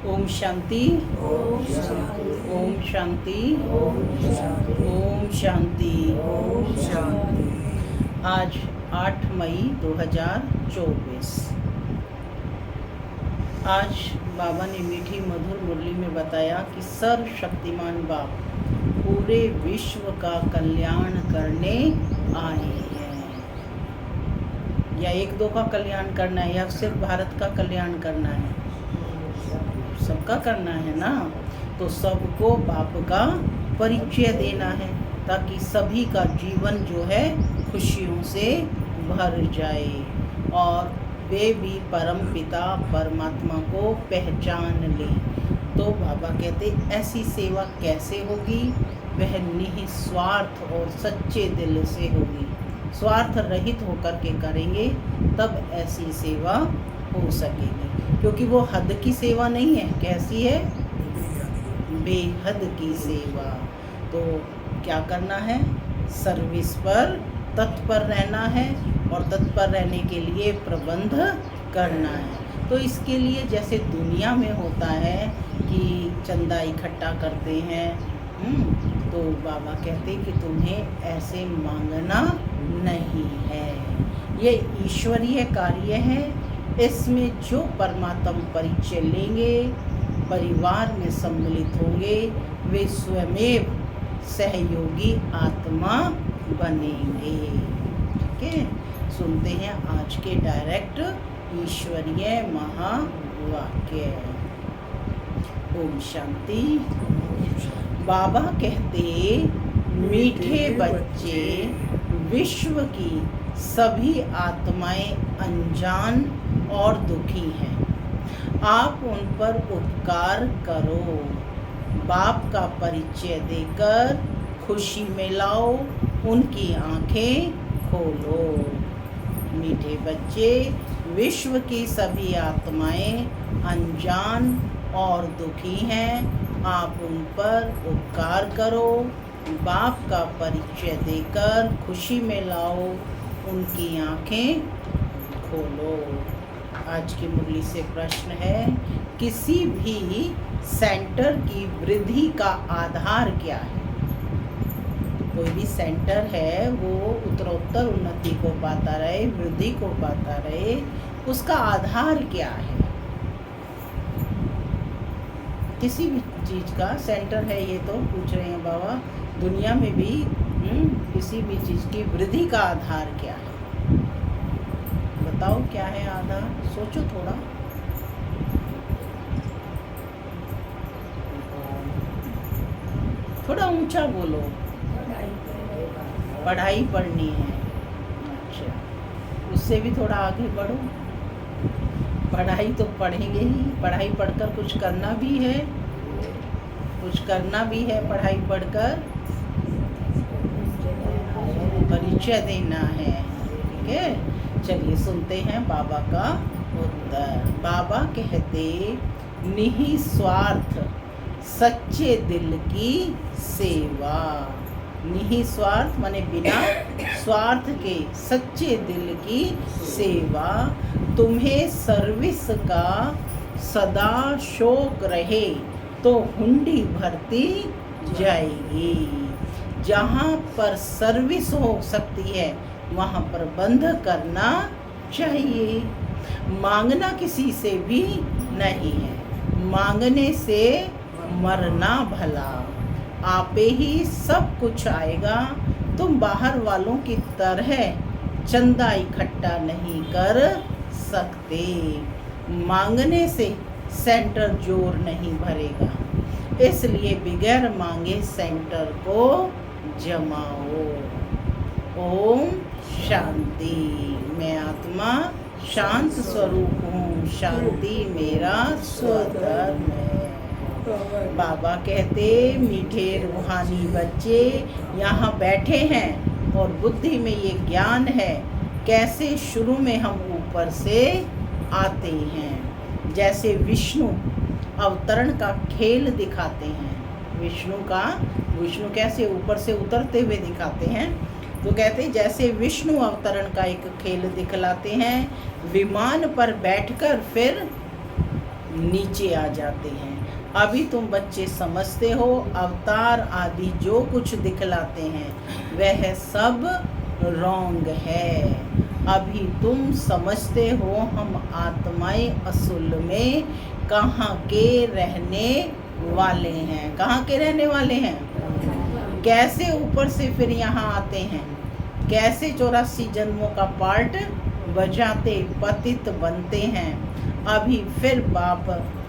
ओम शांति। ओम शांति। ओम शांति। ओम शांति। ओम शांति। ओम शांति। आज 8 मई 2024। आज बाबा ने मीठी मधुर मुरली में बताया कि सर्वशक्तिमान बाप पूरे विश्व का कल्याण करने आए हैं। या एक दो का कल्याण करना है या सिर्फ भारत का कल्याण करना है? सबका करना है ना। तो सबको बाप का परिचय देना है ताकि सभी का जीवन जो है खुशियों से भर जाए और वे भी परम पिता परमात्मा को पहचान लें। तो बाबा कहते ऐसी सेवा कैसे होगी? वह निस्वार्थ और सच्चे दिल से होगी। स्वार्थ रहित होकर के करेंगे तब ऐसी सेवा हो सकेगी, क्योंकि वो हद की सेवा नहीं है। कैसी है? बेहद की सेवा। तो क्या करना है? सर्विस पर तत्पर रहना है और तत्पर रहने के लिए प्रबंध करना है। तो इसके लिए जैसे दुनिया में होता है कि चंदा इकट्ठा करते हैं, तो बाबा कहते कि तुम्हें ऐसे मांगना नहीं है। ये ईश्वरीय कार्य है। इसमें जो परमात्म परिचय लेंगे, परिवार में सम्मिलित होंगे, वे स्वयमेव सहयोगी आत्मा बनेंगे। ठीक है, सुनते हैं आज के डायरेक्ट ईश्वरीय महावाक्य। ओम शांति। बाबा कहते मीठे बच्चे, विश्व की सभी आत्माएं अनजान और दुखी हैं। आप उन पर उपकार करो। बाप का परिचय देकर खुशी में लाओ, उनकी आंखें खोलो। मीठे बच्चे, विश्व की सभी आत्माएं अनजान और दुखी हैं। आप उन पर उपकार करो। बाप का परिचय देकर खुशी में लाओ, उनकी आंखें खोलो। आज की मुरली से प्रश्न है, किसी भी सेंटर की वृद्धि का आधार क्या है? कोई भी सेंटर है वो उत्तरोत्तर उन्नति को पाता रहे, वृद्धि को पाता रहे, उसका आधार क्या है? किसी भी चीज़ का सेंटर है, ये तो पूछ रहे हैं बाबा। दुनिया में भी किसी भी चीज़ की वृद्धि का आधार क्या है? बताओ क्या है आधार? सोचो थोड़ा। थोड़ा ऊंचा बोलो। पढ़ाई पढ़नी है। अच्छा, उससे भी थोड़ा आगे बढ़ो। पढ़ाई तो पढ़ेंगे ही, पढ़ाई पढ़कर कुछ करना भी है, कुछ करना भी है। पढ़ाई पढ़कर परिचय देना है। ठीक है, चलिए सुनते हैं बाबा का उत्तर। बाबा कहते निस्वार्थ सच्चे दिल की सेवा। निस्वार्थ माने बिना स्वार्थ के सच्चे दिल की सेवा। तुम्हें सर्विस का सदा शौक रहे तो हुंडी भरती जाएगी। जहाँ पर सर्विस हो सकती है वहाँ प्रबंध करना चाहिए। मांगना किसी से भी नहीं है, मांगने से मरना भला। आपे ही सब कुछ आएगा। तुम बाहर वालों की तरह चंदा इकट्ठा नहीं कर सकते। मांगने से सेंटर जोर नहीं भरेगा, इसलिए बगैर मांगे सेंटर को जमाओ। ओम शांति। मैं आत्मा शांत स्वरूप हूँ, शांति मेरा स्वधर्म है। बाबा कहते मीठे रूहानी बच्चे यहाँ बैठे हैं और बुद्धि में ये ज्ञान है कैसे शुरू में हम ऊपर से आते हैं। जैसे विष्णु अवतरण का खेल दिखाते हैं। विष्णु कैसे ऊपर से उतरते हुए दिखाते हैं। तो कहते जैसे विष्णु अवतरण का एक खेल दिखलाते हैं, विमान पर बैठकर फिर नीचे आ जाते हैं। अभी तुम बच्चे समझते हो अवतार आदि जो कुछ दिखलाते हैं वह सब रॉन्ग है। अभी तुम समझते हो हम आत्माएं असल में कहाँ के रहने वाले हैं। कहाँ के रहने वाले हैं? कैसे ऊपर से फिर यहाँ आते हैं, कैसे 84 जन्मों का पार्ट बजाते पतित बनते हैं, अभी फिर बाप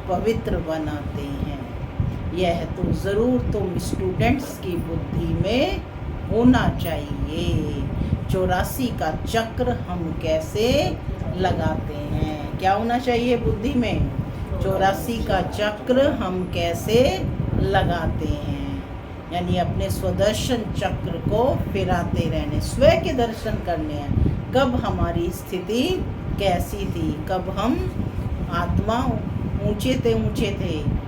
पवित्र बनाते हैं। यह तो ज़रूर तुम स्टूडेंट्स की बुद्धि में होना चाहिए। 84 का चक्र हम कैसे लगाते हैं? क्या होना चाहिए बुद्धि में? 84 का चक्र हम कैसे लगाते हैं, यानी अपने स्वदर्शन चक्र को फिराते रहने, स्वयं के दर्शन करने हैं। कब हमारी स्थिति कैसी थी, कब हम आत्मा ऊंचे थे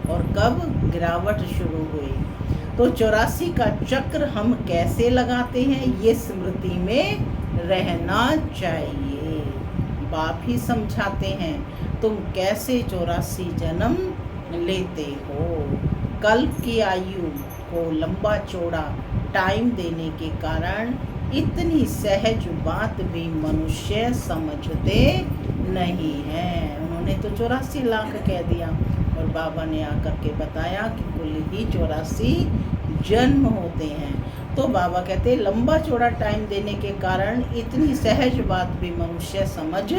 और कब गिरावट शुरू हुई। तो 84 का चक्र हम कैसे लगाते हैं ये स्मृति में रहना चाहिए। बाप ही समझाते हैं तुम कैसे 84 जन्म लेते हो। कल्प की आयु को लंबा चौड़ा टाइम देने के कारण इतनी सहज बात भी मनुष्य समझते नहीं हैं। उन्होंने तो 84 लाख कह दिया और बाबा ने आकर के बताया कि कुल ही 84 जन्म होते हैं। तो बाबा कहते लंबा चौड़ा टाइम देने के कारण इतनी सहज बात भी मनुष्य समझ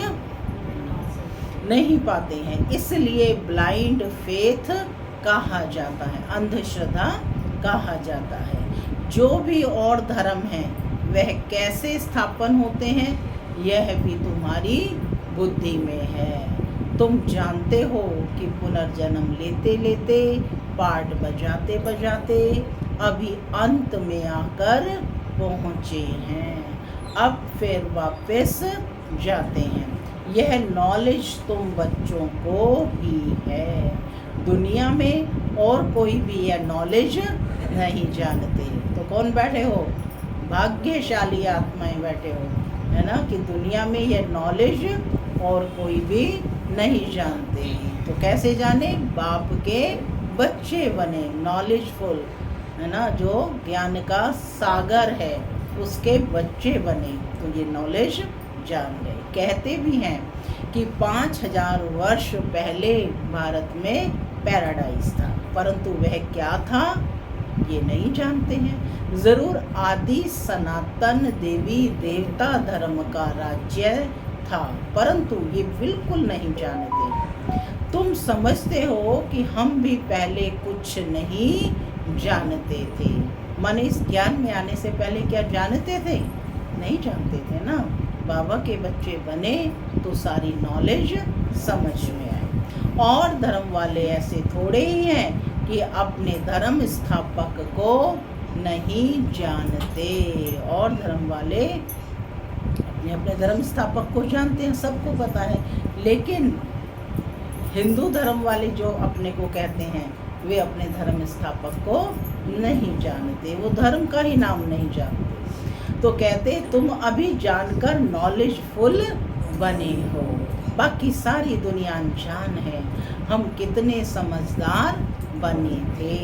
नहीं पाते हैं, इसलिए ब्लाइंड फेथ कहा जाता है, अंधश्रद्धा कहा जाता है। जो भी और धर्म है वह कैसे स्थापन होते हैं यह भी तुम्हारी बुद्धि में है। तुम जानते हो कि पुनर्जन्म लेते लेते पार्ट बजाते बजाते अभी अंत में आकर पहुँचे हैं, अब फिर वापस जाते हैं। यह नॉलेज तुम बच्चों को ही है, दुनिया में और कोई भी यह नॉलेज नहीं जानते। तो कौन बैठे हो? भाग्यशाली आत्माएं बैठे हो, है ना, कि दुनिया में यह नॉलेज और कोई भी नहीं जानते। तो कैसे जाने? बाप के बच्चे बने, नॉलेजफुल, है ना, जो ज्ञान का सागर है उसके बच्चे बने तो ये नॉलेज जान गए। कहते भी हैं कि 5000 वर्ष पहले भारत में पैराडाइज था, परंतु वह क्या था ये नहीं जानते हैं। ज़रूर आदि सनातन देवी देवता धर्म का राज्य था, परंतु ये बिल्कुल नहीं जानते। तुम समझते हो कि हम भी पहले कुछ नहीं जानते थे। माने इस ज्ञान में आने से पहले क्या जानते थे? नहीं जानते थे ना। बाबा के बच्चे बने तो सारी नॉलेज समझ में आई। और धर्म वाले ऐसे थोड़े ही हैं कि अपने धर्म स्थापक को नहीं जानते। और धर्म वाले अपने अपने धर्म स्थापक को जानते हैं, सबको पता है, लेकिन हिंदू धर्म वाले जो अपने को कहते हैं वे अपने धर्म स्थापक को नहीं जानते, वो धर्म का ही नाम नहीं जानते। तो कहते तुम अभी जानकर नॉलेजफुल बने हो, बाकी सारी दुनिया अनजान है। हम कितने समझदार बने थे,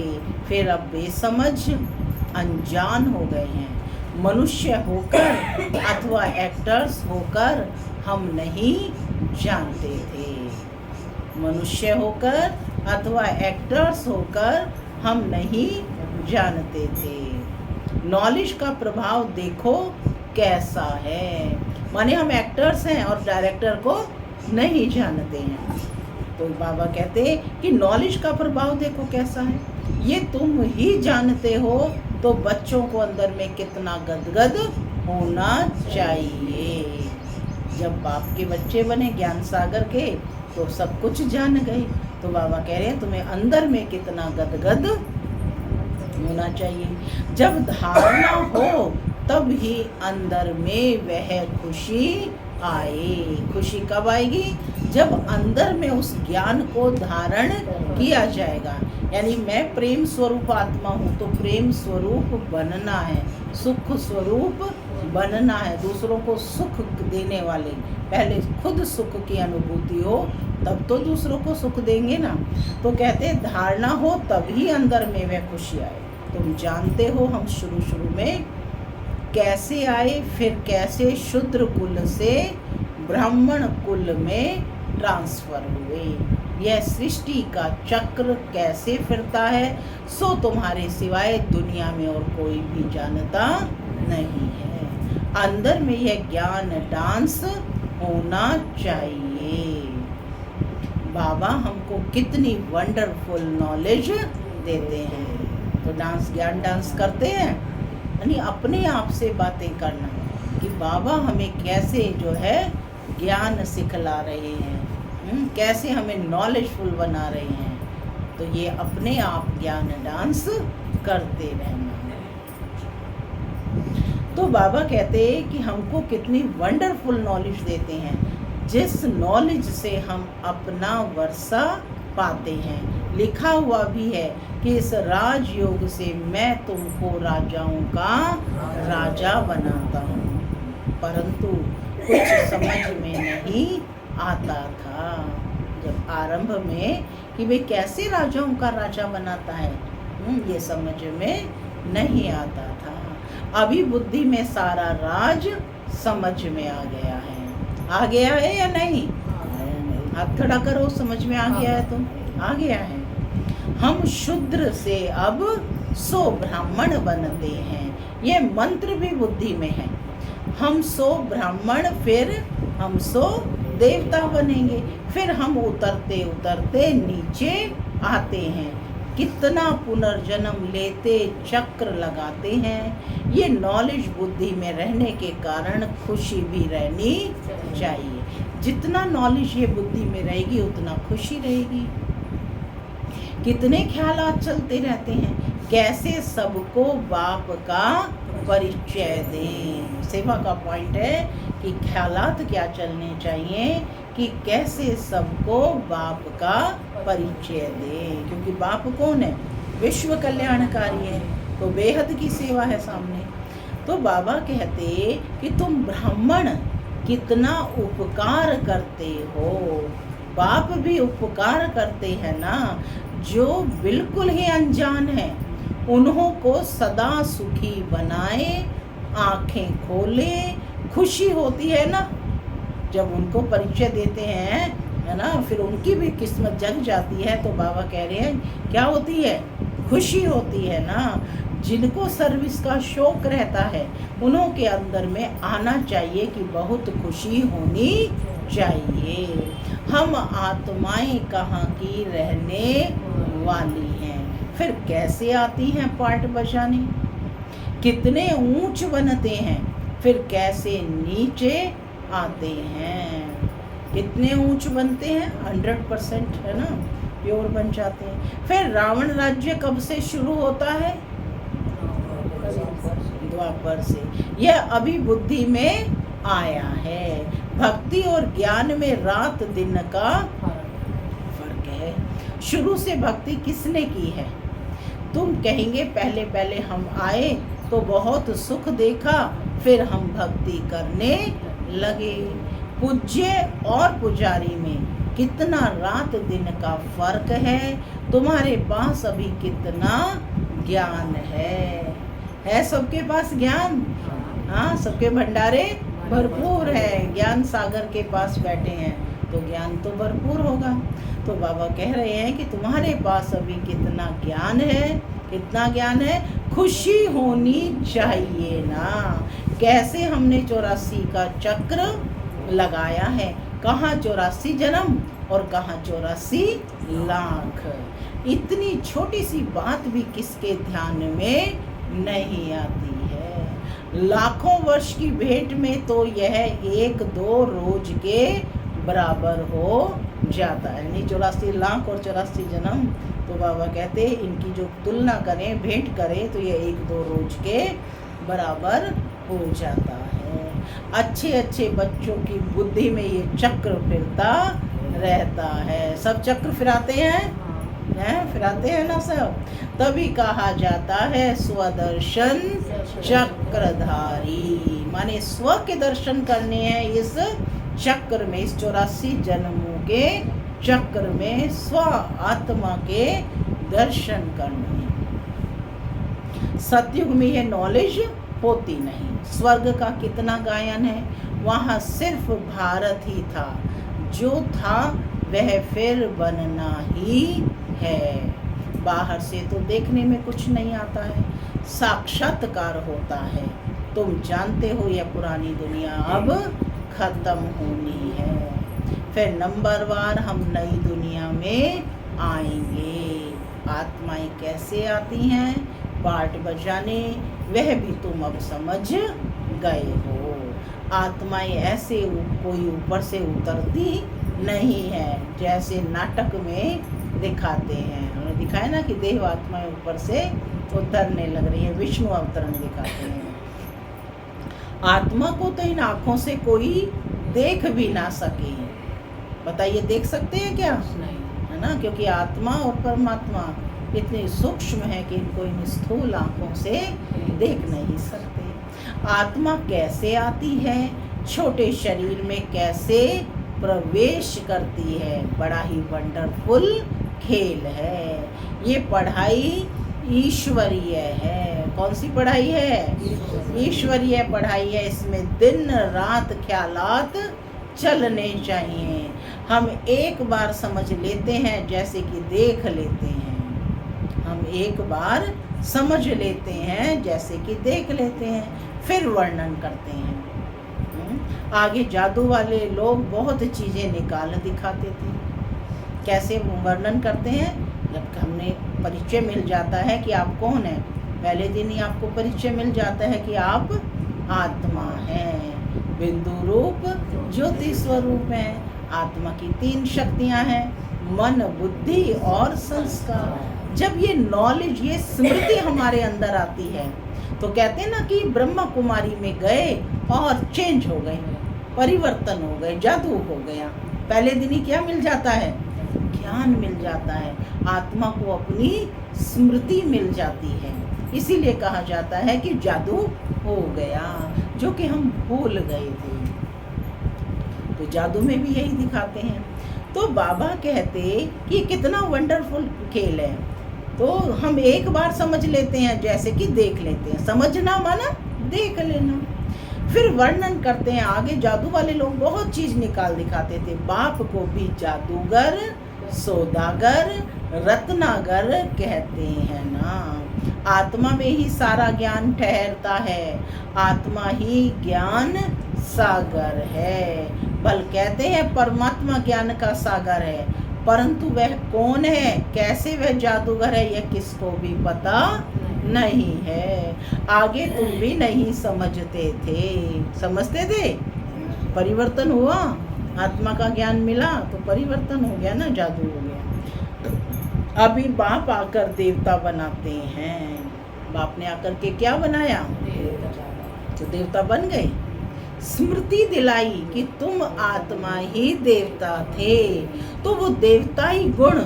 फिर अब बेसमझ अनजान हो गए हैं। मनुष्य होकर अथवा एक्टर्स होकर हम नहीं जानते थे। मनुष्य होकर अथवा एक्टर्स होकर हम नहीं जानते थे। नॉलेज का प्रभाव देखो कैसा है। माने हम एक्टर्स हैं और डायरेक्टर को नहीं जानते हैं। तो बाबा कहते हैं कि नॉलेज का प्रभाव देखो कैसा है, ये तुम ही जानते हो। तो बच्चों को अंदर में कितना गदगद होना चाहिए। जब बाप के बच्चे बने ज्ञान सागर के तो सब कुछ जान गए। तो बाबा कह रहे हैं तुम्हें अंदर में कितना गदगद होना चाहिए। जब धारणा हो तब ही अंदर में वह खुशी आए। खुशी कब आएगी? जब अंदर में उस ज्ञान को धारण किया जाएगा। यानी मैं प्रेम स्वरूप आत्मा हूँ, तो प्रेम स्वरूप बनना है, सुख स्वरूप बनना है, दूसरों को सुख देने वाले पहले खुद सुख की अनुभूति हो तब तो दूसरों को सुख देंगे ना। तो कहते हैं धारणा हो तभी अंदर में वह खुशी आए। तुम जानते हो हम शुरू में कैसे आए, फिर कैसे शूद्र कुल से ब्राह्मण कुल में ट्रांसफर हुए। यह सृष्टि का चक्र कैसे फिरता है सो तुम्हारे सिवाय दुनिया में और कोई भी जानता नहीं है। अंदर में यह ज्ञान डांस होना चाहिए। बाबा हमको कितनी वंडरफुल नॉलेज देते हैं। तो ज्ञान डांस करते हैं, यानी अपने आप से बातें करना कि बाबा हमें कैसे जो है ज्ञान सिखला रहे हैं, कैसे हमें नॉलेजफुल बना रहे हैं। तो ये अपने आप ज्ञान डांस करते रहना। तो बाबा कहते हैं कि हमको कितनी वंडरफुल नॉलेज देते हैं, जिस नॉलेज से हम अपना वर्षा पाते हैं। लिखा हुआ भी है कि इस राजयोग से मैं तुमको राजाओं का राजा बनाता हूँ, परंतु कुछ समझ में नहीं आता था जब आरंभ में कि वे कैसे राजाओं का राजा बनाता है, ये समझ में नहीं आता था। अभी बुद्धि में सारा राज समझ में आ गया है। आ गया है या नहीं? हाथ खड़ा करो, समझ में आ गया है तो आ गया है। हम शूद्र से अब सो ब्राह्मण बनते हैं, ये मंत्र भी बुद्धि में है। हम सो ब्राह्मण, फिर हम सो देवता बनेंगे, फिर हम उतरते उतरते नीचे आते हैं। कितना पुनर्जन्म लेते चक्र लगाते हैं। ये नॉलेज बुद्धि में रहने के कारण खुशी भी रहनी चाहिए। जितना नॉलेज ये बुद्धि में रहेगी उतना खुशी रहेगी। कितने ख्यालात चलते रहते हैं, कैसे सबको बाप का परिचय दें। सेवा का पॉइंट है कि ख्यालात क्या चलने चाहिए कि कैसे सबको बाप का परिचय दें, क्योंकि बाप कौन है? विश्व कल्याणकारी है, तो बेहद की सेवा है सामने। तो बाबा कहते कि तुम ब्राह्मण कितना उपकार करते हो। बाप भी उपकार करते हैं ना, जो बिल्कुल ही अनजान है उन्हों को सदा सुखी बनाए, आंखें खोले। खुशी होती है ना जब उनको परिचय देते हैं, है ना, फिर उनकी भी किस्मत जग जाती है। तो बाबा कह रहे हैं क्या होती है? खुशी होती है ना। जिनको सर्विस का शौक रहता है उन्हों के अंदर में आना चाहिए कि बहुत खुशी होनी चाहिए। हम आत्माएं कहाँ की रहने वाली हैं, फिर कैसे आती हैं पार्ट बजाने। कितने ऊंच बनते हैं, फिर कैसे नीचे आते हैं। कितने ऊंच बनते हैं? 100% है ना, प्योर बन जाते हैं। फिर रावण राज्य कब से शुरू होता है? द्वापर से। यह अभी बुद्धि में आया है। भक्ति और ज्ञान में रात दिन का फर्क है। शुरू से भक्ति किसने की है? तुम कहेंगे पहले पहले हम आए तो बहुत सुख देखा, फिर हम भक्ति करने लगे। पूज्य और पुजारी में कितना रात दिन का फर्क है। तुम्हारे पास अभी कितना ज्ञान है सबके पास ज्ञान? हाँ, सबके भंडारे भरपूर है। ज्ञान सागर के पास बैठे हैं तो ज्ञान तो भरपूर होगा। तो बाबा कह रहे हैं कि तुम्हारे पास अभी कितना ज्ञान है, कितना ज्ञान है। खुशी होनी चाहिए ना। कैसे हमने 84 का चक्र लगाया है, कहाँ 84 जन्म और कहाँ 84 लाख। इतनी छोटी सी बात भी किसके ध्यान में नहीं आती है। लाखों वर्ष की भेंट में तो यह 1-2 रोज के बराबर हो जाता है। यानी 84 लाख और 84 जन्म। तो बाबा कहते इनकी जो तुलना करें, भेंट करें, तो ये 1-2 रोज के बराबर हो जाता है। अच्छे अच्छे बच्चों की बुद्धि में ये चक्र फिरता रहता है। सब चक्र फिराते हैं फिराते हैं ना सब। तभी कहा जाता है स्वदर्शन चक्रधारी, माने स्व के दर्शन करने हैं इस चक्र में, इस 84 जन्मों के चक्र में स्व आत्मा के दर्शन करने। सतयुग में ये नॉलेज होती नहीं। स्वर्ग का कितना गायन है, वहाँ सिर्फ भारत ही था, जो था वह फिर बनना ही है। बाहर से तो देखने में कुछ नहीं आता है, साक्षात्कार होता है। तुम जानते हो यह पुरानी दुनिया अब खत्म होनी है, फिर नंबरवार हम नई दुनिया में आएंगे। आत्माएं कैसे आती हैं, पार्ट बजाने, वह भी तुम अब समझ गए हो। आत्माएं ऐसे कोई ऊपर से उतरती नहीं है, जैसे नाटक में दिखाते हैं। उन्होंने दिखाया ना कि देव आत्माएं ऊपर से उतरने लग रही है, विष्णु अवतरण दिखाते हैं। आत्मा को तो इन आँखों से कोई देख भी ना सके। बताइए, देख सकते हैं क्या? नहीं, है ना, क्योंकि आत्मा और परमात्मा इतने सूक्ष्म है कि इनको इन स्थूल आँखों से देख नहीं सकते। आत्मा कैसे आती है, छोटे शरीर में कैसे प्रवेश करती है, बड़ा ही वंडरफुल खेल है। ये पढ़ाई ईश्वरीय है। कौन सी पढ़ाई है? ईश्वरीय पढ़ाई है। इसमें दिन रात ख्यालात चलने चाहिए। हम एक बार समझ लेते हैं, जैसे कि देख लेते हैं। हम एक बार समझ लेते हैं, जैसे कि देख लेते हैं, फिर वर्णन करते हैं। आगे जादू वाले लोग बहुत चीज़ें निकाल दिखाते थे। कैसे वर्णन करते हैं? जब हमने परिचय मिल जाता है कि आप कौन हैं, पहले दिन ही आपको परिचय मिल जाता है कि आप आत्मा हैं, बिंदु रूप ज्योति स्वरूप हैं। आत्मा की 3 शक्तियां हैं, मन, बुद्धि और संस्कार। जब ये नॉलेज, ये स्मृति हमारे अंदर आती है, तो कहते हैं ना कि ब्रह्मा कुमारी में गए और चेंज हो गए, परिवर्तन हो गए, जादू हो गया। पहले दिन ही क्या मिल जाता है? ज्ञान मिल जाता है। आत्मा को अपनी स्मृति मिल जाती है। इसीलिए कहा जाता है कि जादू हो गया, जो कि हम भूल गए थे। तो जादू में भी यही दिखाते हैं। तो बाबा कहते कि कितना वंडरफुल खेल है। तो हम एक बार समझ लेते हैं, जैसे कि देख लेते हैं। समझना माना देख लेना। फिर वर्णन करते हैं आगे। जादू वाले लोग बहुत चीज निकाल दिखाते थे। बाप को भी जादूगर, सौदागर, रत्नागर कहते हैं ना। आत्मा में ही सारा ज्ञान ठहरता है। आत्मा ही ज्ञान सागर है। बल कहते हैं परमात्मा ज्ञान का सागर है, परंतु वह कौन है, कैसे वह जादूगर है, यह किसको भी पता नहीं है। आगे तुम भी नहीं समझते थे, समझते थे? परिवर्तन हुआ, आत्मा का ज्ञान मिला तो परिवर्तन हो गया ना, जादू हो गया। अभी बाप आकर देवता बनाते हैं। बाप ने आकर के क्या बनाया? तो देवता बन गए। स्मृति दिलाई कि तुम आत्मा ही देवता थे। तो वो देवताई गुण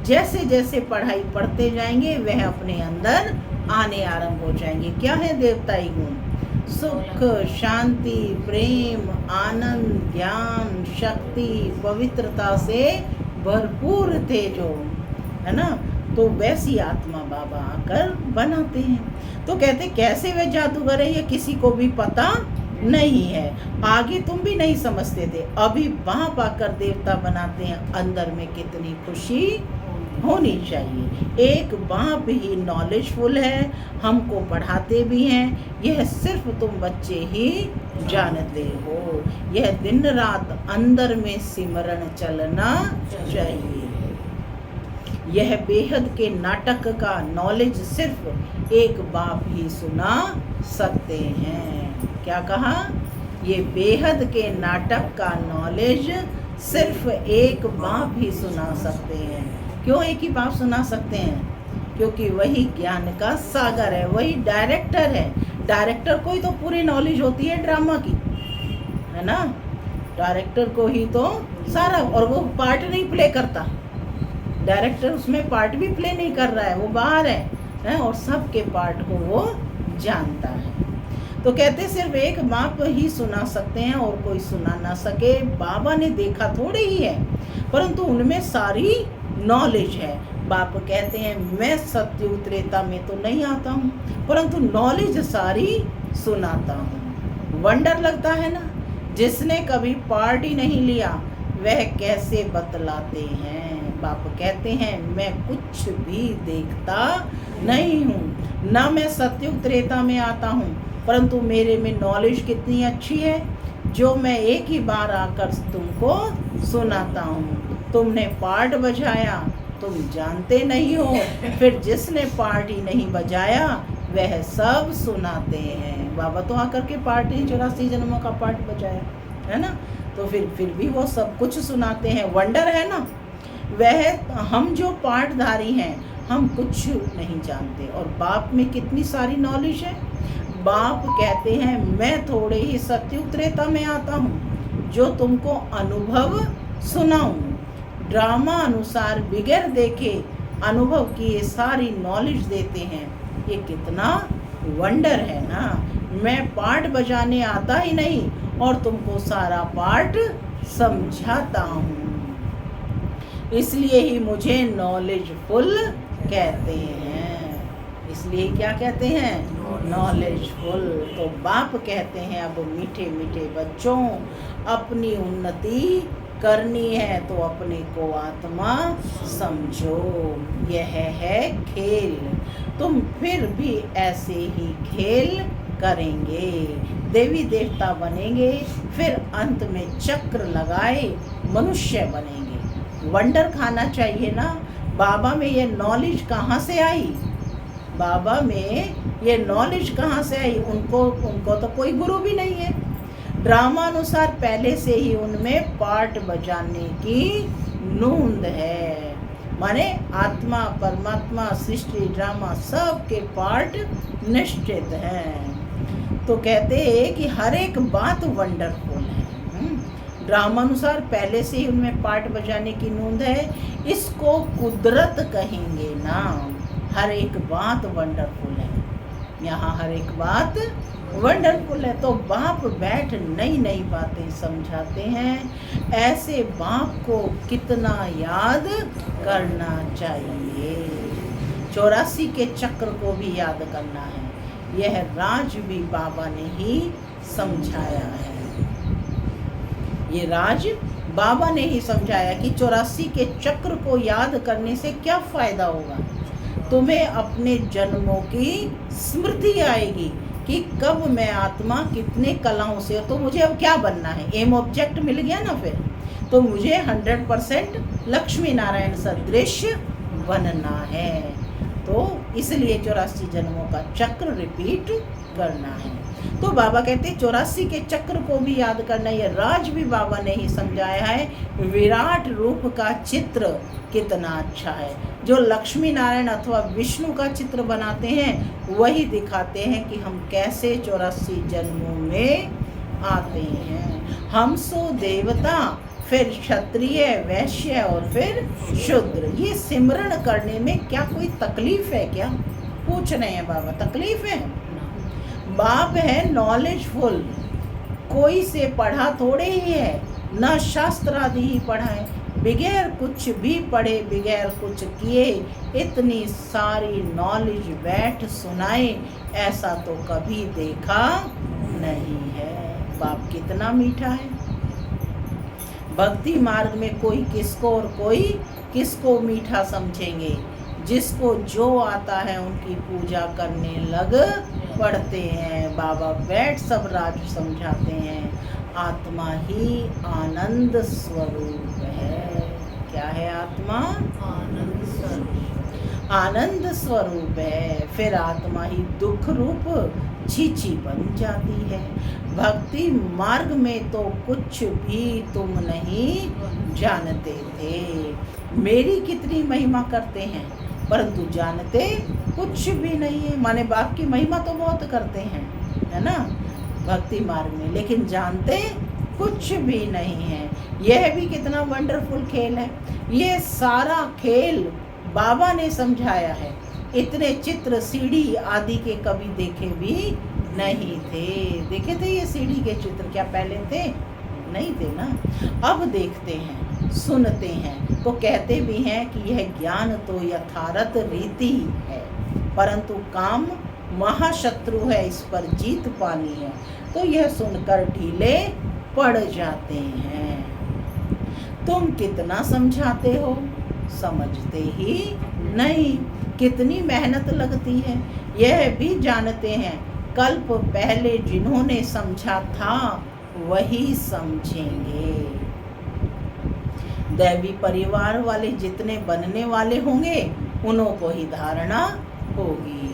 जैसे जैसे पढ़ाई पढ़ते जाएंगे, वह अपने अंदर आने आरंभ हो जाएंगे। क्या है देवताई गुण? सुख, शांति, प्रेम, आनंद, ज्ञान, शक्ति, पवित्रता से भरपूर थे जो, है ना। तो वैसी आत्मा बाबा आकर बनाते हैं। तो कहते कैसे वे जादूगर है, ये किसी को भी पता नहीं है। आगे तुम भी नहीं समझते थे, अभी वहाँ पाकर देवता बनाते हैं। अंदर में कितनी खुशी होनी चाहिए। एक बाप ही नॉलेजफुल है, हमको पढ़ाते भी हैं। यह सिर्फ तुम बच्चे ही जानते हो। यह दिन रात अंदर में सिमरण चलना चाहिए। यह बेहद के नाटक का नॉलेज सिर्फ एक बाप ही सुना सकते हैं। क्या कहा? ये बेहद के नाटक का नॉलेज सिर्फ एक बाप ही सुना सकते हैं। क्यों एक ही बाप सुना सकते हैं? क्योंकि वही ज्ञान का सागर है, वही डायरेक्टर है। डायरेक्टर को ही तो पूरी नॉलेज होती है ड्रामा की, है ना। डायरेक्टर को ही तो सारा, और वो पार्ट नहीं प्ले करता। डायरेक्टर उसमें पार्ट भी प्ले नहीं कर रहा है, वो बाहर है, और सबके पार्ट को वो जानता है। तो कहते सिर्फ एक बाप ही सुना सकते हैं और कोई सुना ना सके। बाबा ने देखा थोड़े ही है, परंतु उनमें सारी नॉलेज है। बाप कहते हैं मैं सत्युग त्रेता में तो नहीं आता हूँ, परंतु नॉलेज सारी सुनाता हूँ। वंडर लगता है ना, जिसने कभी पार्ट ही नहीं लिया वह कैसे बतलाते हैं। बाप कहते हैं मैं कुछ भी देखता नहीं हूँ, ना मैं सत्युग त्रेता में आता हूँ, परंतु मेरे में नॉलेज कितनी अच्छी है जो मैं एक ही बार आकर तुमको सुनाता हूँ। तुमने पार्ट बजाया, तुम जानते नहीं हो, फिर जिसने पार्ट ही नहीं बजाया वह सब सुनाते हैं। बाबा तो आकर के पार्ट ही 84 जन्मों का पार्ट बजाया है ना, तो फिर भी वो सब कुछ सुनाते हैं। वंडर है ना, वह हम जो पार्टधारी हैं हम कुछ नहीं जानते, और बाप में कितनी सारी नॉलेज है। बाप कहते हैं मैं थोड़े ही सत्युग त्रेता में आता हूँ जो तुमको अनुभव सुनाऊं। ड्रामा अनुसार बिगैर देखे अनुभव किए सारी नॉलेज देते हैं। ये कितना वंडर है ना। मैं पार्ट बजाने आता ही नहीं और तुमको सारा पार्ट समझाता हूँ, इसलिए ही मुझे नॉलेजफुल कहते हैं। इसलिए क्या कहते हैं? नॉलेजफुल। तो बाप कहते हैं अब मीठे मीठे बच्चों, अपनी उन्नति करनी है तो अपने को आत्मा समझो। यह है खेल, तुम फिर भी ऐसे ही खेल करेंगे, देवी देवता बनेंगे, फिर अंत में चक्र लगाए मनुष्य बनेंगे। वंडर खाना चाहिए ना। बाबा में ये नॉलेज कहाँ से आई? बाबा में ये नॉलेज कहाँ से आई? उनको तो कोई गुरु भी नहीं है। ड्रामा अनुसार पहले से ही उनमें पार्ट बजाने की नूंद है। माने आत्मा परमात्मा सृष्टि ड्रामा सब के पार्ट निश्चित हैं। तो कहते हैं कि हर एक बात वंडरफुल है। ड्रामा अनुसार पहले से ही उनमें पार्ट बजाने की नूंद है, इसको कुदरत कहेंगे ना। हर एक बात वंडरफुल है, यहाँ हर एक बात वंडरफुल है। तो बाप बैठ नई नई बातें समझाते हैं। ऐसे बाप को कितना याद करना चाहिए। 84 के चक्र को भी याद करना है। यह राज भी बाबा ने ही समझाया है। ये राज बाबा ने ही समझाया कि 84 के चक्र को याद करने से क्या फायदा होगा। तुम्हें अपने जन्मों की स्मृति आएगी कि कब मैं आत्मा कितने कलाओं से, तो मुझे अब क्या बनना है। एम ऑब्जेक्ट मिल गया ना, फिर तो मुझे 100% लक्ष्मी नारायण सदृश बनना है। तो इसलिए 84 जन्मों का चक्र रिपीट करना है। तो बाबा कहते 84 के चक्र को भी याद करना। ये राज भी बाबा ने ही समझाया है। विराट रूप का चित्र कितना अच्छा है। जो लक्ष्मी नारायण अथवा विष्णु का चित्र बनाते हैं वही दिखाते हैं कि हम कैसे 84 जन्मों में आते हैं। हम सो देवता, फिर क्षत्रिय, वैश्य और फिर शूद्र। ये सिमरण करने में क्या कोई तकलीफ है क्या? पूछ रहे हैं बाबा, तकलीफ है? बाप है नॉलेजफुल, कोई से पढ़ा थोड़े ही है, न शास्त्र आदि ही पढ़ा है। बगैर कुछ भी पढ़े, बगैर कुछ किए इतनी सारी नॉलेज बैठ सुनाए, ऐसा तो कभी देखा नहीं है। बाप कितना मीठा है। भक्ति मार्ग में कोई किसको और कोई किसको मीठा समझेंगे। जिसको जो आता है उनकी पूजा करने लग पड़ते हैं। बाबा बैठ सब राज समझाते हैं। आत्मा ही आनंद स्वरूप है। क्या है आत्मा? आनंद स्वरूप। आनंद स्वरूप है। फिर आत्मा ही दुख रूप छीछी बन जाती है। भक्ति मार्ग में तो कुछ भी तुम नहीं जानते थे। मेरी कितनी महिमा करते हैं परंतु जानते कुछ भी नहीं है। माने बाप की महिमा तो बहुत करते हैं, है ना, भक्ति मार्ग में, लेकिन जानते कुछ भी नहीं है। यह भी कितना वंडरफुल खेल है। ये सारा खेल बाबा ने समझाया है। इतने चित्र सीढ़ी आदि के कभी देखे भी नहीं थे। देखे थे ये सीढ़ी के चित्र क्या पहले थे? नहीं थे ना। अब देखते हैं, सुनते हैं, तो कहते भी हैं कि यह ज्ञान तो यथार्थ रीति ही है, परंतु काम महाशत्रु है, इस पर जीत पानी है। तो यह सुनकर ढीले पड़ जाते हैं। तुम कितना समझाते हो, समझते ही नहीं। कितनी मेहनत लगती है, यह भी जानते हैं। कल्प पहले जिन्होंने समझा था वही समझेंगे। दैवी परिवार वाले जितने बनने वाले होंगे उन्हों को ही धारणा होगी,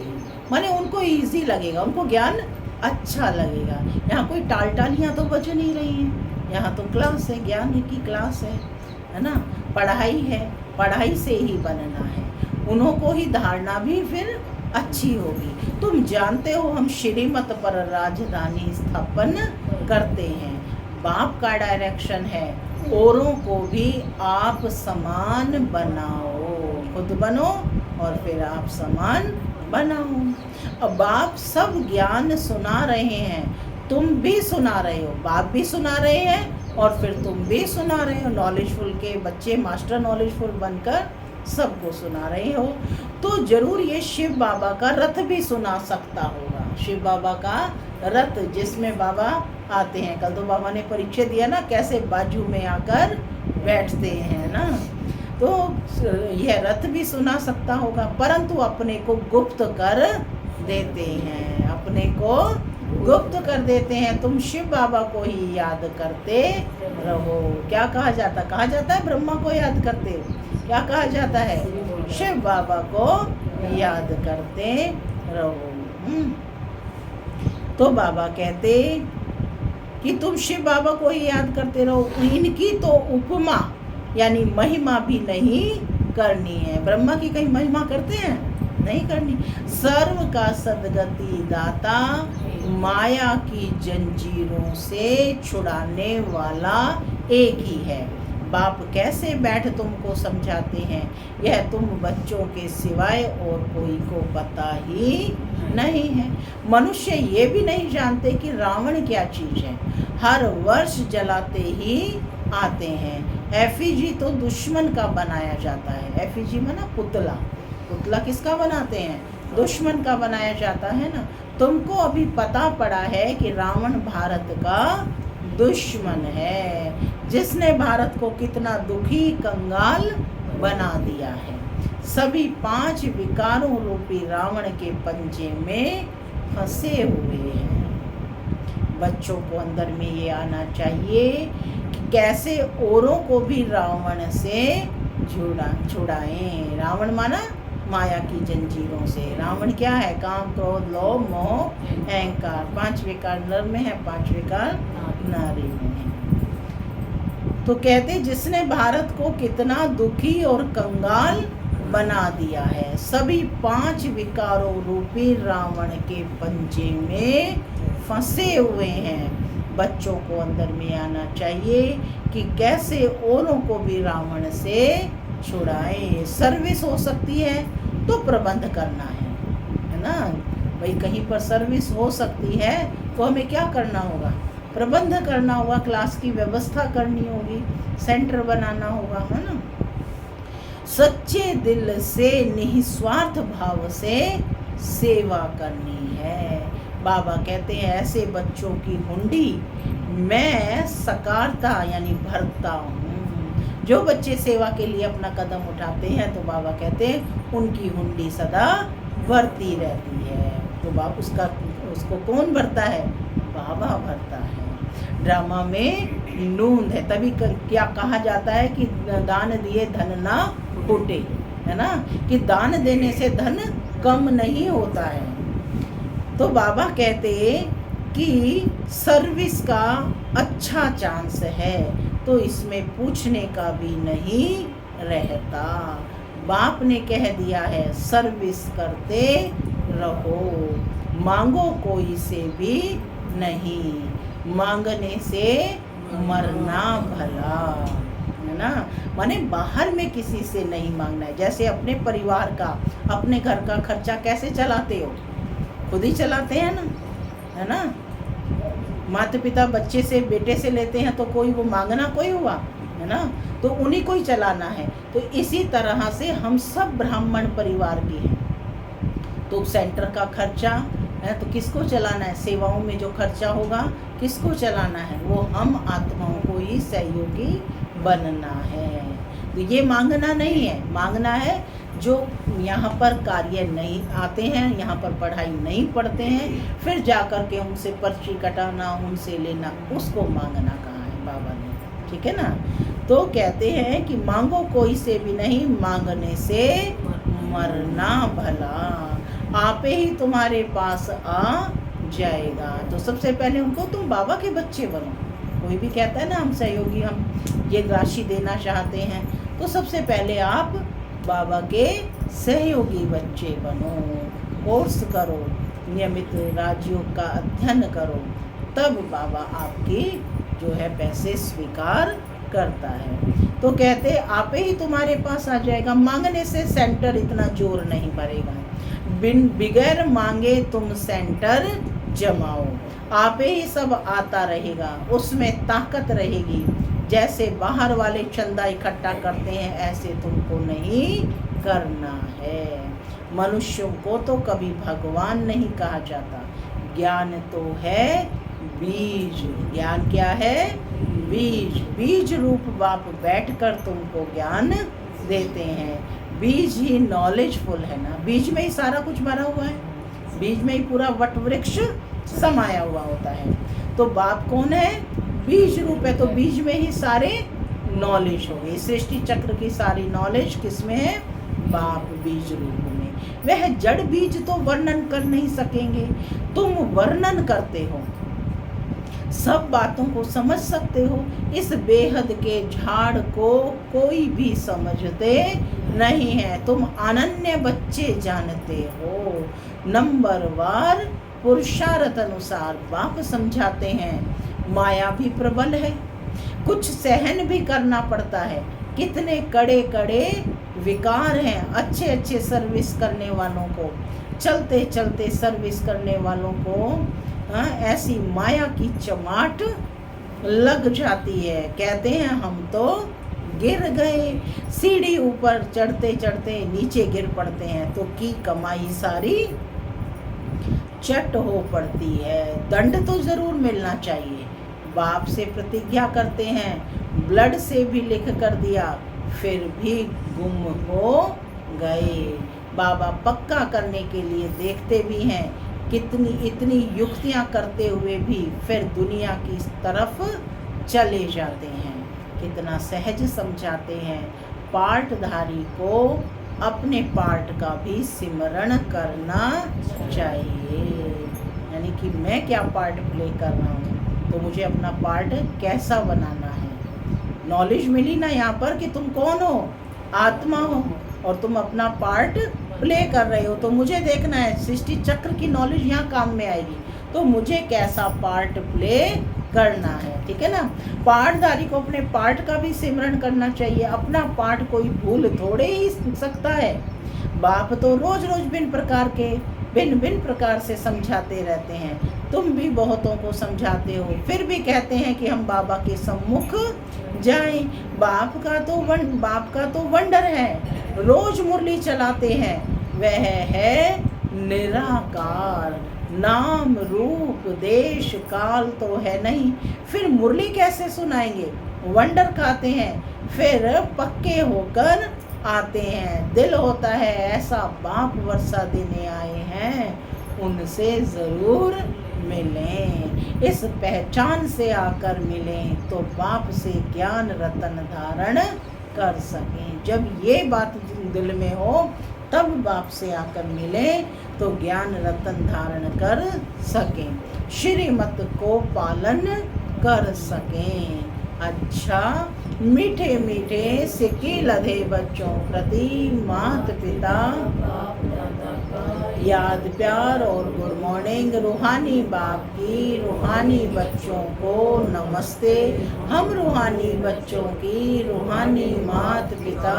माने उनको इजी लगेगा, उनको ज्ञान अच्छा लगेगा। यहाँ कोई टालटालियाँ तो बच नहीं रही हैं, यहाँ तो क्लास है, ज्ञान की क्लास है ना, पढ़ाई है, पढ़ाई से ही बनना है। उन्हों को ही धारणा भी फिर अच्छी होगी। तुम जानते हो हम श्रीमत पर राजधानी स्थापन करते हैं। बाप का डायरेक्शन है, औरों को भी आप समान बनाओ, खुद बनो और फिर आप समान बनाओ। अब बाप सब ज्ञान सुना रहे हैं, तुम भी सुना रहे हो, बाप भी सुना रहे हैं और फिर तुम भी सुना रहे हो। नॉलेजफुल के बच्चे मास्टर नॉलेजफुल बनकर सबको सुना रहे हो। तो जरूर ये शिव बाबा का रथ भी सुना सकता होगा। शिव बाबा का रथ जिसमें बाबा आते हैं, कल तो बाबा ने परिचय दिया ना कैसे बाजू में आकर बैठते हैं ना, तो यह रथ भी सुना सकता होगा, परंतु अपने को गुप्त कर देते हैं, अपने को गुप्त कर देते हैं। तुम शिव बाबा को ही याद करते रहो। क्या कहा जाता है ब्रह्मा को याद करते, क्या कहा जाता है? शिव बाबा को याद करते रहो। तो बाबा कहते कि तुम शिव बाबा को ही याद करते रहो, इनकी तो उपमा यानी महिमा भी नहीं करनी है। ब्रह्मा की कहीं महिमा करते हैं? नहीं करनी। सर्व का सद्गति दाता, माया की जंजीरों से छुड़ाने वाला एक ही है। बाप कैसे बैठ तुमको समझाते हैं, यह तुम बच्चों के सिवाय और कोई को पता ही नहीं है। मनुष्य ये भी नहीं जानते कि रावण क्या चीज़ है, हर वर्ष जलाते ही आते हैं। एफिजी तो दुश्मन का बनाया जाता है, एफिजी माना पुतला, पुतला किसका बनाते हैं? दुश्मन का बनाया जाता है ना। तुमको अभी पता पड़ा है कि रावण भारत का दुश्मन है, जिसने भारत को कितना दुखी कंगाल बना दिया है। सभी 5 विकारों रूपी रावण के पंजे में फंसे हुए हैं। बच्चों को अंदर में ये आना चाहिए कि कैसे औरों को भी रावण से छुड़ाएं। रावण माना माया की जंजीरों से। रावण क्या है? काम, क्रोध, लोभ, मोह, अहंकार। 5 विकार नर में है, 5 विकार नारी में है। तो कहते जिसने भारत को कितना दुखी और कंगाल बना दिया है। सभी 5 विकारों रूपी रावण के पंजे में फंसे हुए हैं। बच्चों को अंदर में आना चाहिए कि कैसे औरों को भी रावण से छुड़ाएं। सर्विस हो सकती है तो प्रबंध करना है ना भाई। कहीं पर सर्विस हो सकती है तो हमें क्या करना होगा? प्रबंध करना होगा, क्लास की व्यवस्था करनी होगी, सेंटर बनाना होगा, है ना। सच्चे दिल से निस्वार्थ भाव से सेवा करनी है। बाबा कहते हैं ऐसे बच्चों की हुंडी मैं सकारता यानी भरता हूँ। जो बच्चे सेवा के लिए अपना कदम उठाते हैं तो बाबा कहते हैं उनकी हुंडी सदा भरती रहती है। तो बाबा उसको कौन भरता है? बाबा भरता है। ड्रामा में नूंद है, तभी क्या कहा जाता है कि दान दिए धन ना फूटे, है ना, कि दान देने से धन कम नहीं होता है। तो बाबा कहते कि सर्विस का अच्छा चांस है तो इसमें पूछने का भी नहीं रहता। बाप ने कह दिया है सर्विस करते रहो, मांगो कोई से भी नहीं, मांगने से मरना भला, है ना। माने बाहर में किसी से नहीं मांगना है। जैसे अपने परिवार का, अपने घर का खर्चा कैसे चलाते हो? खुद ही चलाते हैं ना, है ना। माता पिता बच्चे से, बेटे से लेते हैं तो कोई वो मांगना कोई हुआ, है ना, तो उन्हीं को ही चलाना है। तो इसी तरह से हम सब ब्राह्मण परिवार के हैं, तो सेंटर का खर्चा है तो किसको चलाना है, सेवाओं में जो खर्चा होगा किसको चलाना है, वो हम आत्माओं को ही सहयोगी बनना है। तो ये मांगना नहीं है, मांगना है जो यहाँ पर कार्य नहीं आते हैं, यहाँ पर पढ़ाई नहीं पढ़ते हैं, फिर जा कर के उनसे पर्ची कटाना, उनसे लेना, उसको मांगना कहाँ है बाबा ने, ठीक है ना। तो कहते हैं कि मांगो कोई से भी नहीं, मांगने से मरना भला, आपे ही तुम्हारे पास आ जाएगा। तो सबसे पहले उनको तुम बाबा के बच्चे बनो। कोई भी कहता है ना हम सहयोगी, हम ये राशि देना चाहते हैं, तो सबसे पहले आप बाबा के सहयोगी बच्चे बनो, कोर्स करो, नियमित राजयोग का अध्ययन करो, तब बाबा आपकी जो है पैसे स्वीकार करता है। तो कहते आपे ही तुम्हारे पास आ जाएगा, मांगने से सेंटर इतना जोर नहीं भरेगा, बिगैर मांगे तुम सेंटर जमाओ, आपे ही सब आता रहेगा, उसमें ताकत रहेगी। जैसे बाहर वाले चंदा इकट्ठा करते हैं ऐसे तुमको नहीं करना है। मनुष्यों को तो कभी भगवान नहीं कहा जाता, ज्ञान तो है बीज। ज्ञान क्या है, बीज। बीज रूप बाप बैठकर तुमको ज्ञान देते हैं। बीज ही नॉलेजफुल है ना, बीज में ही सारा कुछ भरा हुआ है, बीज में ही पूरा वट वृक्ष समाया हुआ होता है। तो बाप कौन है, बीज रूप है, तो बीज में ही सारे नॉलेज हो गई। सृष्टि चक्र की सारी नॉलेज किसमें है, बाप बीज रूप में। वह जड़ बीज तो वर्णन कर नहीं सकेंगे, तुम वर्णन करते हो, सब बातों को समझ सकते हो। इस बेहद के झाड़ को कोई भी समझते नहीं है, तुम अनन्य बच्चे जानते हो। नंबरवार पुरुषार्थ अनुसार बाप समझाते हैं, माया भी प्रबल है, कुछ सहन भी करना पड़ता है। कितने कड़े कड़े विकार हैं, अच्छे अच्छे सर्विस करने वालों को, चलते चलते सर्विस करने वालों को ऐसी माया की चमाट लग जाती है। कहते हैं हम तो गिर गए, सीढ़ी ऊपर चढ़ते चढ़ते नीचे गिर पड़ते हैं, तो की कमाई सारी चट हो पड़ती है। दंड तो जरूर मिलना चाहिए। बाप से प्रतिज्ञा करते हैं, ब्लड से भी लिख कर दिया, फिर भी गुम हो गए। बाबा पक्का करने के लिए देखते भी हैं, कितनी इतनी युक्तियां करते हुए भी फिर दुनिया की तरफ चले जाते हैं। कितना सहज समझाते हैं, पार्टधारी को अपने पार्ट का भी सिमरण करना चाहिए। यानी कि मैं क्या पार्ट प्ले कर रहा हूँ, तो मुझे अपना पार्ट कैसा बनाना है। नॉलेज मिली ना यहाँ पर कि तुम कौन हो, आत्मा हो, और तुम अपना पार्ट प्ले कर रहे हो, तो मुझे देखना है सृष्टि चक्र की नॉलेज यहाँ काम में आएगी, तो मुझे कैसा पार्ट प्ले करना है, ठीक है ना। पार्टधारी को अपने पार्ट का भी सिमरण करना चाहिए। अपना पार्ट कोई भूल थोड़े ही सकता है। बाप तो रोज रोज भिन्न प्रकार से समझाते रहते हैं, तुम भी बहुतों को समझाते हो, फिर भी कहते हैं कि हम बाबा के सम्मुख जाएं। बाप का तो वंडर है, रोज मुरली चलाते हैं, वह है निराकार, नाम रूप देश काल तो है नहीं, फिर मुरली कैसे सुनाएंगे। वंडर खाते हैं, फिर पक्के होकर आते हैं। दिल होता है ऐसा बाप वर्षा देने आए हैं, उनसे ज़रूर मिलें। इस पहचान से आकर मिलें तो बाप से ज्ञान रतन धारण कर सकें। जब ये बात दिल में हो तब बाप से आकर मिलें तो ज्ञान रतन धारण कर सकें, श्रीमत को पालन कर सकें। अच्छा मीठे मीठे सिक्के लधे बच्चों प्रति माता पिता बाप दादा का याद प्यार और गुड मॉर्निंग। रूहानी बाप की रूहानी बच्चों को नमस्ते। हम रूहानी बच्चों की रूहानी माता पिता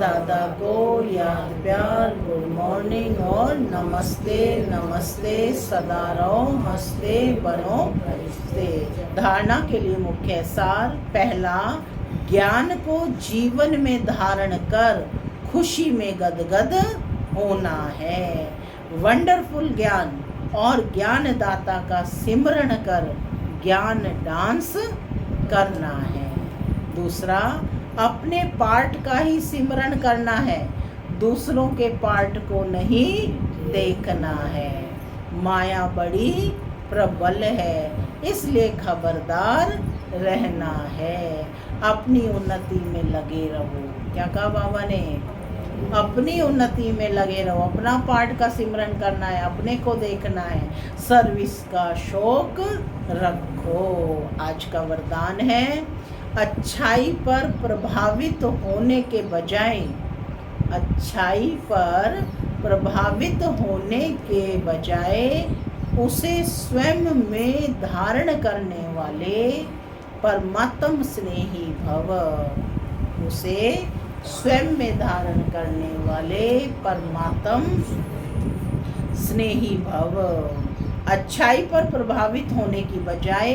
दादा को याद प्यार गुड मॉर्निंग और नमस्ते नमस्ते। सदा रहो हंसते बनो फरिश्ते। धारणा के लिए मुख्य सार। पहला, ज्ञान को जीवन में धारण कर खुशी में गदगद होना है। वंडरफुल ज्ञान और ज्ञानदाता का सिमरण कर ज्ञान डांस करना है। दूसरा, अपने पार्ट का ही सिमरण करना है, दूसरों के पार्ट को नहीं देखना है। माया बड़ी प्रबल है, इसलिए खबरदार रहना है। अपनी उन्नति में लगे रहो। क्या कहा बाबा ने? अपनी उन्नति में लगे रहो। अपना पार्ट का सिमरन करना है, अपने को देखना है, सर्विस का शौक रखो। आज का वरदान है, अच्छाई पर प्रभावित होने के बजाय उसे स्वयं में धारण करने वाले परमात्म स्नेही भव। उसे स्वयं में धारण करने वाले परमात्म स्नेही भव। अच्छाई पर प्रभावित होने की बजाय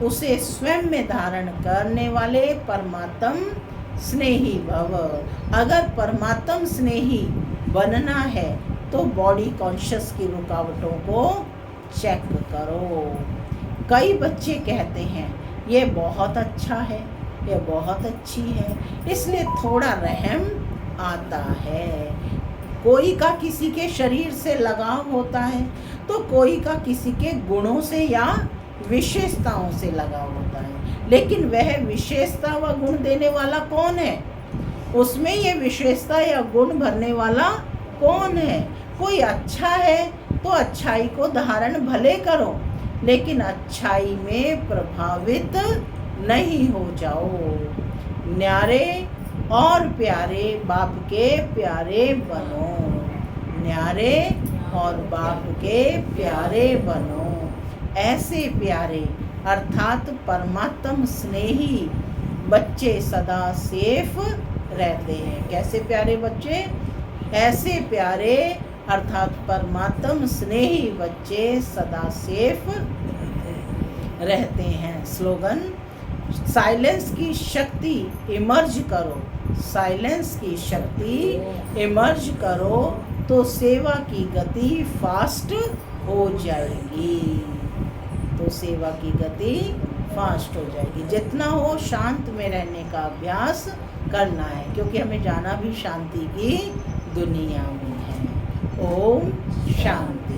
उसे स्वयं में धारण करने वाले परमात्म स्नेही भव। अगर परमात्म स्नेही बनना है तो बॉडी कॉन्शियस की रुकावटों को चेक करो। कई बच्चे कहते हैं ये बहुत अच्छा है, ये बहुत अच्छी है, इसलिए थोड़ा रहम आता है। कोई का किसी के शरीर से लगाव होता है तो कोई का किसी के गुणों से या विशेषताओं से लगाव होता है, लेकिन वह विशेषता व गुण देने वाला कौन है? उसमें ये विशेषता या गुण भरने वाला कौन है? कोई अच्छा है तो अच्छाई को धारण भले करो, लेकिन अच्छाई में प्रभावित नहीं हो जाओ। न्यारे और प्यारे बाप के प्यारे बनो। न्यारे और बाप के प्यारे बनो। ऐसे प्यारे अर्थात परमात्म स्नेही बच्चे सदा सेफ रहते हैं। कैसे प्यारे बच्चे? ऐसे प्यारे अर्थात परमात्म स्नेही बच्चे सदा सेफ रहते हैं। स्लोगन, साइलेंस की शक्ति इमर्ज करो। साइलेंस की शक्ति इमर्ज करो तो सेवा की गति फास्ट हो जाएगी। तो सेवा की गति फास्ट हो जाएगी। जितना हो शांत में रहने का अभ्यास करना है, क्योंकि हमें जाना भी शांति की दुनिया में है। ओम शांति।